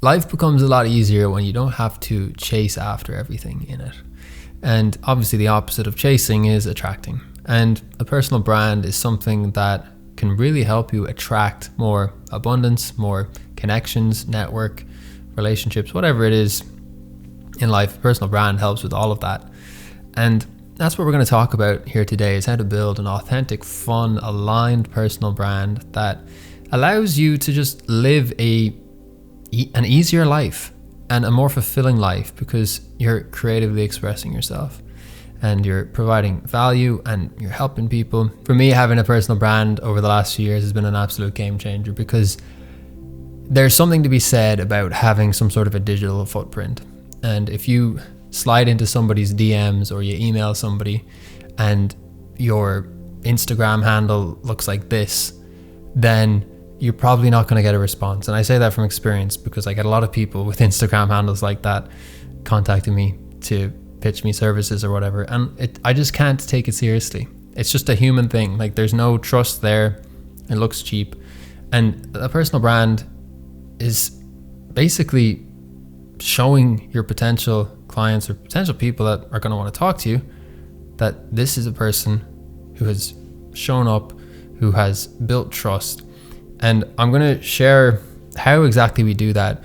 life becomes a lot easier when you don't have to chase after everything in it. And obviously the opposite of chasing is attracting. And a personal brand is something that can really help you attract more abundance, more connections, network, relationships, whatever it is in life. A personal brand helps with all of that. And that's what we're going to talk about here today, is how to build an authentic, fun, aligned personal brand that allows you to just live an easier life and a more fulfilling life, because you're creatively expressing yourself and you're providing value and you're helping people. For me, having a personal brand over the last few years has been an absolute game changer, because there's something to be said about having some sort of a digital footprint. And if you slide into somebody's DMs or you email somebody and your Instagram handle looks like this, then you're probably not going to get a response. And I say that from experience, because I get a lot of people with Instagram handles like that contacting me to pitch me services or whatever. And I just can't take it seriously. It's just a human thing. Like, there's no trust there. It looks cheap. And a personal brand is basically showing your potential clients or potential people that are going to want to talk to you that this is a person who has shown up, who has built trust. And I'm going to share how exactly we do that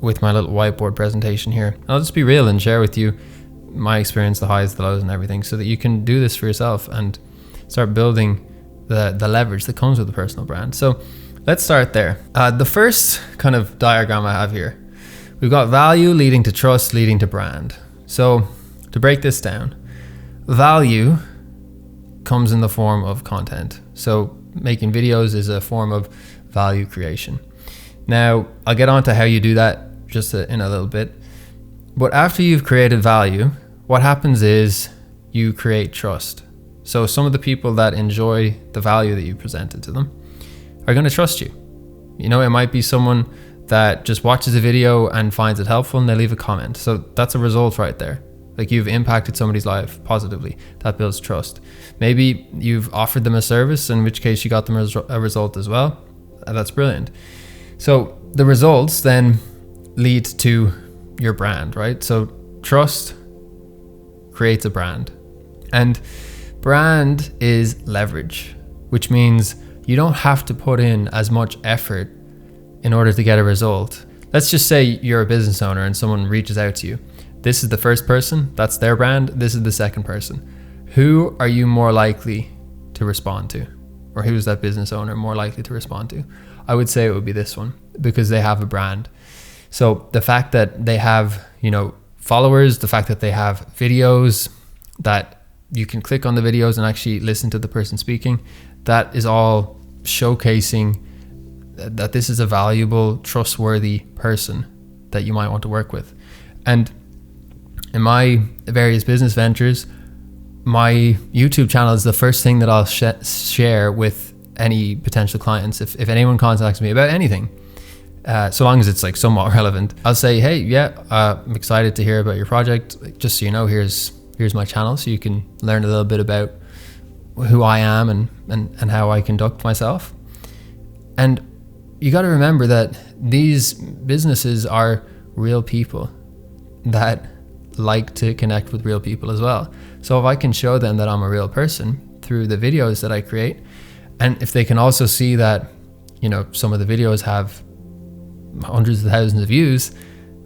with my little whiteboard presentation here. I'll just be real and share with you my experience, the highs, the lows, and everything, so that you can do this for yourself and start building the leverage that comes with a personal brand. So let's start there. The first kind of diagram I have here, we've got value leading to trust, leading to brand. So to break this down, value comes in the form of content. So making videos is a form of value creation. Now, I'll get on to how you do that just in a little bit. But after you've created value, what happens is you create trust. So some of the people that enjoy the value that you presented to them are going to trust you. You know, it might be someone that just watches a video and finds it helpful and they leave a comment. So that's a result right there. Like, you've impacted somebody's life positively. That builds trust. Maybe you've offered them a service, in which case you got them a result as well. That's brilliant. So the results then lead to your brand, right? So trust creates a brand. And brand is leverage, which means you don't have to put in as much effort in order to get a result. Let's just say you're a business owner and someone reaches out to you. This is the first person, that's their brand. This is the second person. Who are you more likely to respond to? Or who's that business owner more likely to respond to? I would say it would be this one, because they have a brand. So the fact that they have, followers, the fact that they have videos, that you can click on the videos and actually listen to the person speaking, that is all showcasing that this is a valuable, trustworthy person that you might want to work with. And in my various business ventures, my YouTube channel is the first thing that I'll share with any potential clients. If anyone contacts me about anything, so long as it's like somewhat relevant, I'll say, hey, I'm excited to hear about your project. Just so you know, here's my channel, so you can learn a little bit about who I am and how I conduct myself. And you got to remember that these businesses are real people that like to connect with real people as well. So if I can show them that I'm a real person through the videos that I create, and if they can also see that, some of the videos have hundreds of thousands of views,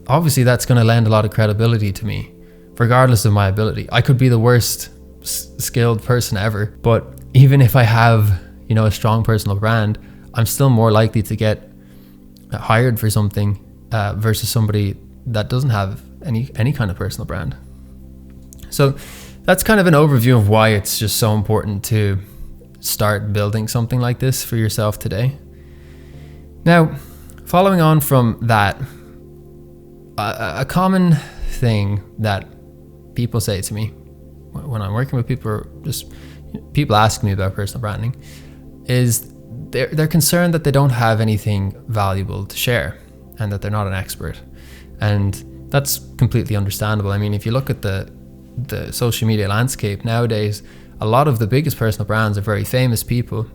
obviously that's going to lend a lot of credibility to me, regardless of my ability. I could be the worst skilled person ever, but even if I have, a strong personal brand, I'm still more likely to get hired for something versus somebody that doesn't have any kind of personal brand. So that's kind of an overview of why it's just so important to start building something like this for yourself today. Now, following on from that, a common thing that people say to me when I'm working with people, or just people asking me about personal branding, is they're concerned that they don't have anything valuable to share and that they're not an expert. And that's completely understandable. I mean, if you look at the social media landscape nowadays, a lot of the biggest personal brands are very famous people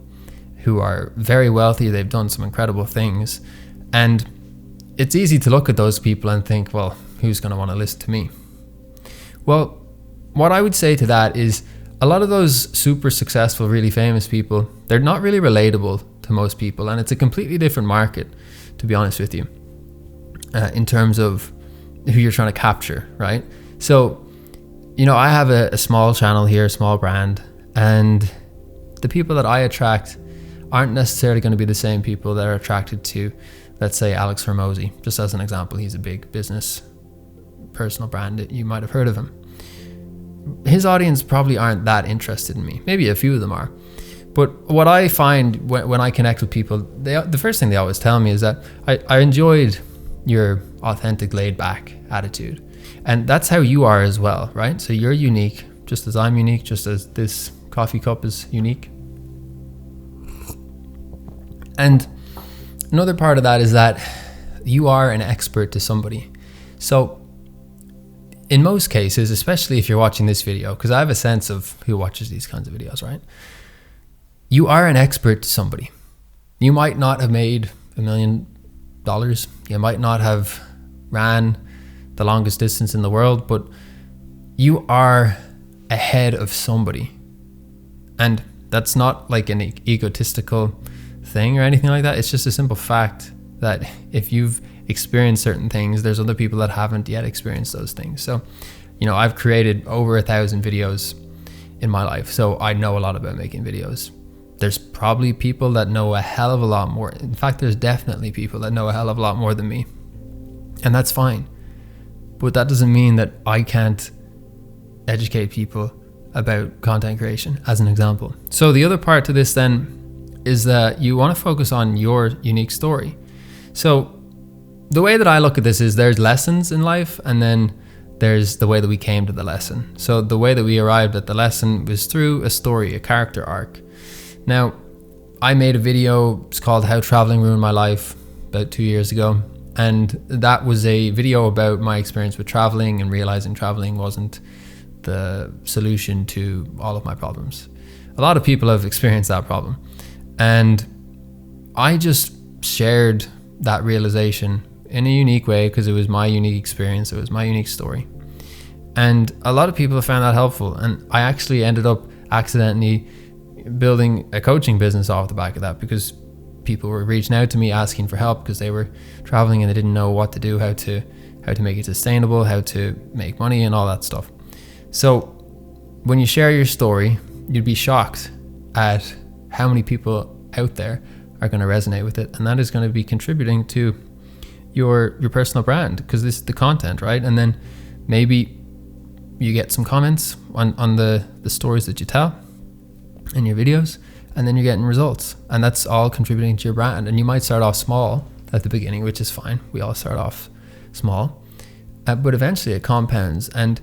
who are very wealthy. They've done some incredible things. And it's easy to look at those people and think, well, who's going to want to listen to me? Well, what I would say to that is a lot of those super successful, really famous people, they're not really relatable to most people. And it's a completely different market, to be honest with you, in terms of who you're trying to capture, right? So, I have a small channel here, a small brand, and the people that I attract aren't necessarily going to be the same people that are attracted to, let's say, Alex Hormozy. Just as an example, he's a big business, personal brand. You might have heard of him. His audience probably aren't that interested in me. Maybe a few of them are. But what I find when I connect with people, the first thing they always tell me is that I enjoyed your authentic, laid back attitude. And that's how you are as well, right? So you're unique, just as I'm unique, just as this coffee cup is unique. And another part of that is that you are an expert to somebody. So in most cases, especially if you're watching this video, because I have a sense of who watches these kinds of videos, right? You are an expert to somebody. You might not have made $1 million. You might not have ran the longest distance in the world, but you are ahead of somebody. And that's not like an egotistical thing or anything like that. It's just a simple fact that if you've experienced certain things, there's other people that haven't yet experienced those things. So, I've created over 1,000 videos in my life, so I know a lot about making videos. There's probably people that know a hell of a lot more. In fact, there's definitely people that know a hell of a lot more than me. And that's fine. But that doesn't mean that I can't educate people about content creation, as an example. So the other part to this then is that you want to focus on your unique story. So the way that I look at this is there's lessons in life, and then there's the way that we came to the lesson. So the way that we arrived at the lesson was through a story, a character arc. Now, I made a video, it's called How Traveling Ruined My Life, about 2 years ago. And that was a video about my experience with traveling and realizing traveling wasn't the solution to all of my problems. A lot of people have experienced that problem. And I just shared that realization in a unique way because it was my unique experience, it was my unique story. And a lot of people have found that helpful. And I actually ended up accidentally building a coaching business off the back of that, because people were reaching out to me asking for help because they were traveling and they didn't know what to do, how to make it sustainable, how to make money and all that stuff. So when you share your story, you'd be shocked at how many people out there are going to resonate with it, and that is going to be contributing to your personal brand, because this is the content, right? And then maybe you get some comments on the stories that you tell in your videos, and then you're getting results, and that's all contributing to your brand. And you might start off small at the beginning, which is fine. We all start off small, but eventually it compounds. And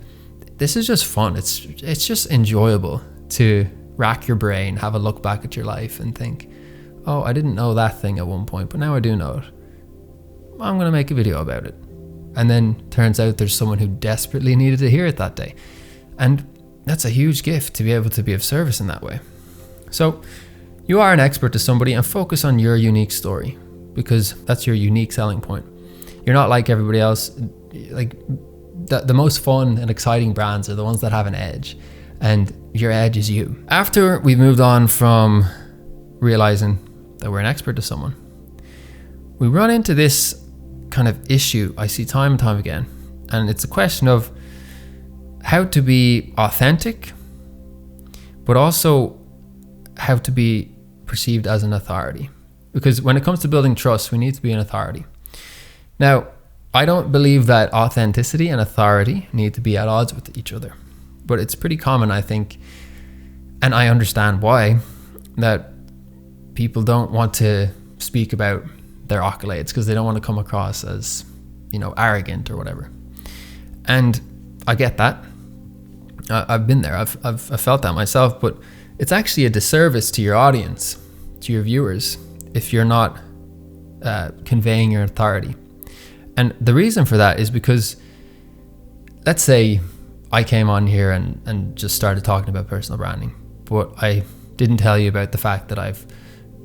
this is just fun. It's just enjoyable to rack your brain, have a look back at your life and think, oh, I didn't know that thing at one point, but now I do know it. I'm going to make a video about it. And then turns out there's someone who desperately needed to hear it that day. And that's a huge gift to be able to be of service in that way. So you are an expert to somebody, and focus on your unique story, because that's your unique selling point. You're not like everybody else. Like the most fun and exciting brands are the ones that have an edge, and your edge is you. After we've moved on from realizing that we're an expert to someone, we run into this kind of issue I see time and time again. And it's a question of how to be authentic, but also how to be perceived as an authority. Because when it comes to building trust, we need to be an authority. Now, I don't believe that authenticity and authority need to be at odds with each other, but it's pretty common, I think, and I understand why, that people don't want to speak about their accolades because they don't want to come across as, arrogant or whatever. And I get that. I've been there. I've felt that myself, but it's actually a disservice to your audience, to your viewers, if you're not conveying your authority. And the reason for that is because, let's say I came on here and just started talking about personal branding, but I didn't tell you about the fact that I've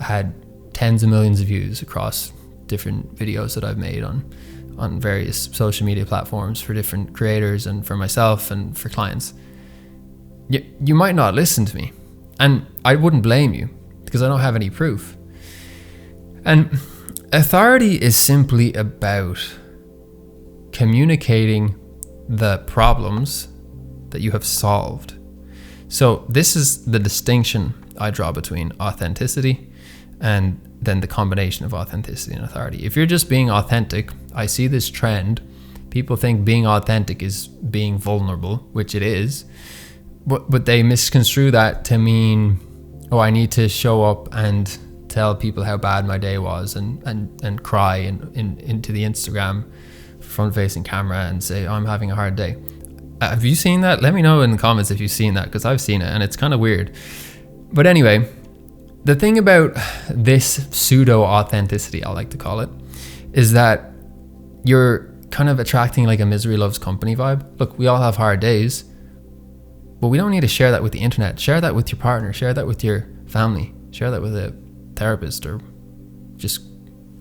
had tens of millions of views across different videos that I've made on various social media platforms for different creators and for myself and for clients. You might not listen to me, and I wouldn't blame you because I don't have any proof. And authority is simply about communicating the problems that you have solved. So this is the distinction I draw between authenticity and then the combination of authenticity and authority. If you're just being authentic, I see this trend. People think being authentic is being vulnerable, which it is, but they misconstrue that to mean, oh, I need to show up and tell people how bad my day was and cry into the Instagram front-facing camera and say, oh, I'm having a hard day. Have you seen that? Let me know in the comments if you've seen that, because I've seen it and it's kind of weird. But anyway, the thing about this pseudo-authenticity, I like to call it, is that you're kind of attracting like a misery loves company vibe. Look, we all have hard days, but we don't need to share that with the internet. Share that with your partner, share that with your family, share that with a therapist, or just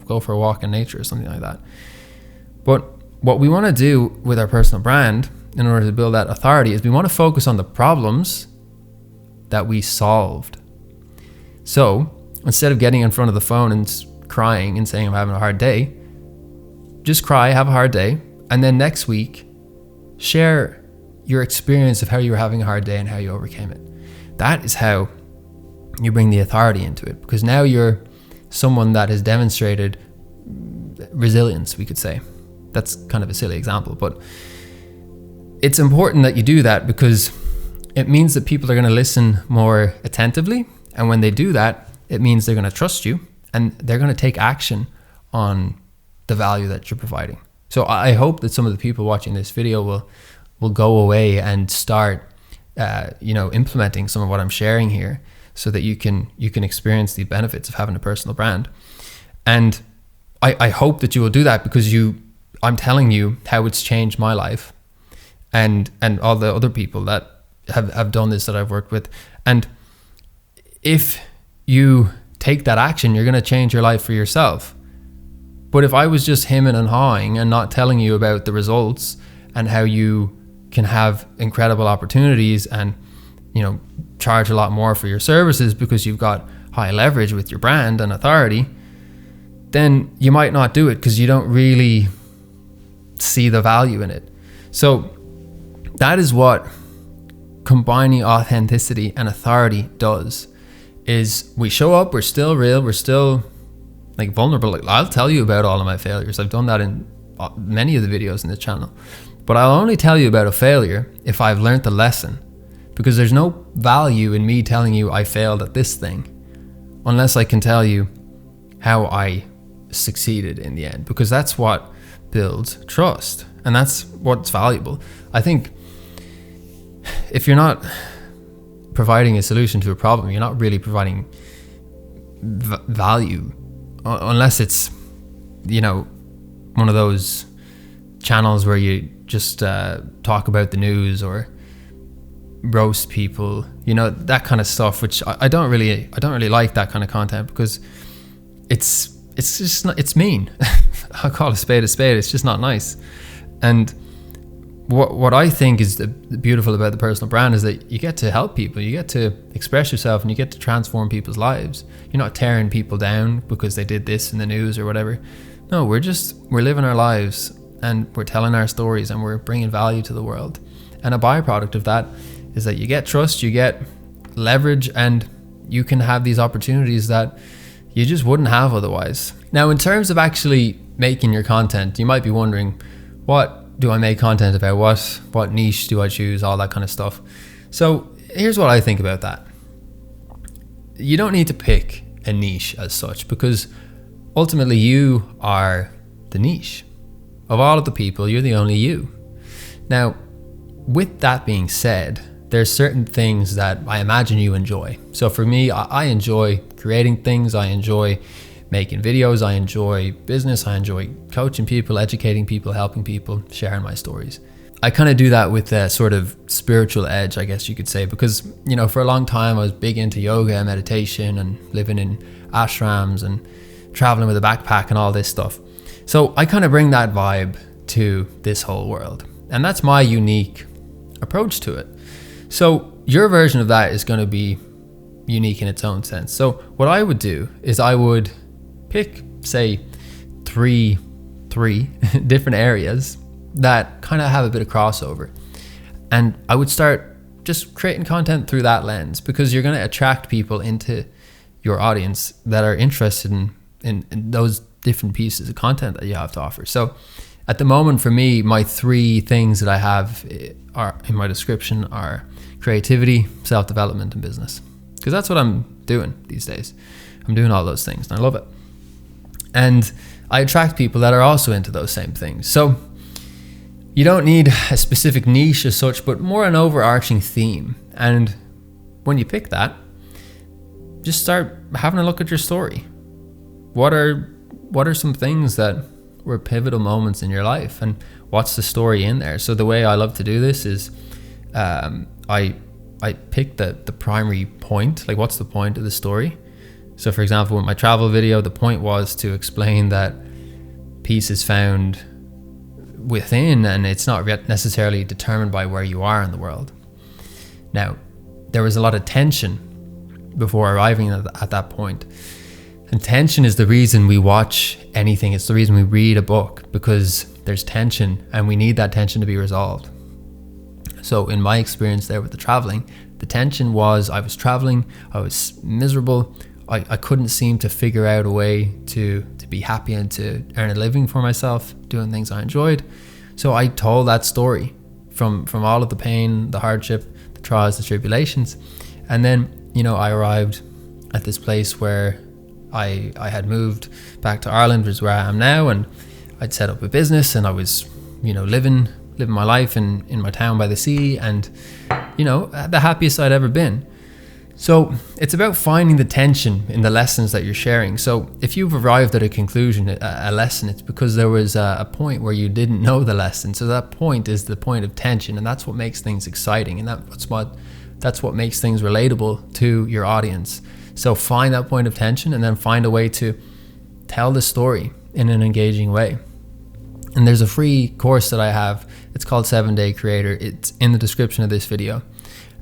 go for a walk in nature or something like that. But what we want to do with our personal brand in order to build that authority is we want to focus on the problems that we solved. So instead of getting in front of the phone and crying and saying I'm having a hard day, just cry, have a hard day, and then next week share your experience of how you were having a hard day and how you overcame it. That is how you bring the authority into it, because now you're someone that has demonstrated resilience, we could say. That's kind of a silly example, but it's important that you do that because it means that people are going to listen more attentively. And when they do that, it means they're going to trust you and they're going to take action on the value that you're providing. So I hope that some of the people watching this video will go away and start, implementing some of what I'm sharing here, so that you can experience the benefits of having a personal brand. And I hope that you will do that because I'm telling you how it's changed my life and all the other people that have done this that I've worked with. And if you take that action, you're going to change your life for yourself. But if I was just hemming and hawing and not telling you about the results and how you can have incredible opportunities and, charge a lot more for your services because you've got high leverage with your brand and authority, then you might not do it because you don't really see the value in it. So that is what combining authenticity and authority does, is we show up, we're still real, we're still like vulnerable. Like, I'll tell you about all of my failures. I've done that in many of the videos in this channel, but I'll only tell you about a failure if I've learned the lesson, because there's no value in me telling you I failed at this thing unless I can tell you how I succeeded in the end, because that's what builds trust and that's what's valuable. I think if you're not providing a solution to a problem, you're not really providing value, unless it's, one of those channels where you just talk about the news or roast people, that kind of stuff, which I don't really like that kind of content, because it's just not, it's mean. I'll call a spade. It's just not nice. And what I think is the beautiful about the personal brand is that you get to help people, you get to express yourself, and you get to transform people's lives. You're not tearing people down because they did this in the news or whatever. No, we're living our lives and we're telling our stories and we're bringing value to the world. And a byproduct of that is that you get trust, you get leverage, and you can have these opportunities that you just wouldn't have otherwise. Now, in terms of actually making your content, you might be wondering, what do I make content about? What niche do I choose? All that kind of stuff. So here's what I think about that. You don't need to pick a niche as such, because ultimately you are the niche. Of all of the people, you're the only you. Now, with that being said, there's certain things that I imagine you enjoy. So for me, I enjoy creating things. I enjoy making videos. I enjoy business. I enjoy coaching people, educating people, helping people, sharing my stories. I kind of do that with a sort of spiritual edge, I guess you could say, because, for a long time I was big into yoga and meditation and living in ashrams and traveling with a backpack and all this stuff. So I kind of bring that vibe to this whole world. And that's my unique approach to it. So your version of that is going to be unique in its own sense. So what I would do is I would pick, say, three different areas that kind of have a bit of crossover. And I would start just creating content through that lens, because you're going to attract people into your audience that are interested in those different pieces of content that you have to offer. So at the moment, for me, my 3 things that I have are in my description are creativity, self-development, and business. Because that's what I'm doing these days. I'm doing all those things and I love it. And I attract people that are also into those same things. So you don't need a specific niche as such, but more an overarching theme. And when you pick that, just start having a look at your story. What are some things that were pivotal moments in your life, and what's the story in there? So the way I love to do this is I pick the primary point, like what's the point of the story. So for example, with my travel video, the point was to explain that peace is found within, and it's not necessarily determined by where you are in the world. Now, there was a lot of tension before arriving at that point. And tension is the reason we watch anything. It's the reason we read a book, because there's tension and we need that tension to be resolved. So in my experience there with the traveling, the tension was I was traveling, I was miserable. I couldn't seem to figure out a way to be happy and to earn a living for myself, doing things I enjoyed. So I told that story from all of the pain, the hardship, the trials, the tribulations. And then, I arrived at this place where I had moved back to Ireland, which is where I am now, and I'd set up a business, and I was, living my life in my town by the sea, and, the happiest I'd ever been. So it's about finding the tension in the lessons that you're sharing. So if you've arrived at a conclusion, a lesson, it's because there was a point where you didn't know the lesson. So that point is the point of tension, and that's what makes things exciting, and that's what makes things relatable to your audience. So find that point of tension and then find a way to tell the story in an engaging way. And there's a free course that I have. It's called 7-Day Creator. It's in the description of this video.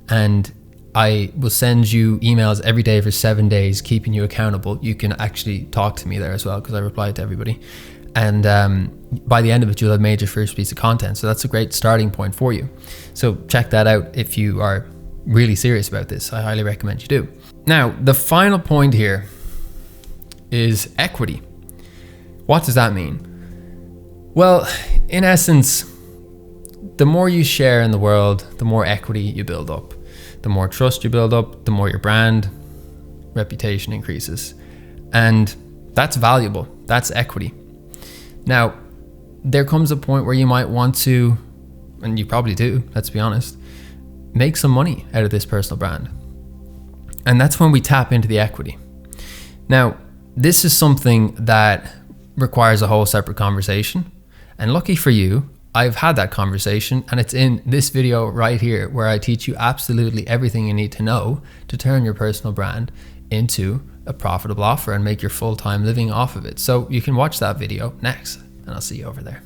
And I will send you emails every day for 7 days, keeping you accountable. You can actually talk to me there as well, because I reply to everybody. And by the end of it, you'll have made your first piece of content. So that's a great starting point for you. So check that out if you are really serious about this. I highly recommend you do. Now, the final point here is equity. What does that mean? Well, in essence, the more you share in the world, the more equity you build up. The more trust you build up, the more your brand reputation increases. And that's valuable. That's equity. Now, there comes a point where you might want to, and you probably do, let's be honest, make some money out of this personal brand. And that's when we tap into the equity. Now, this is something that requires a whole separate conversation. And lucky for you, I've had that conversation, and it's in this video right here, where I teach you absolutely everything you need to know to turn your personal brand into a profitable offer and make your full-time living off of it. So you can watch that video next, and I'll see you over there.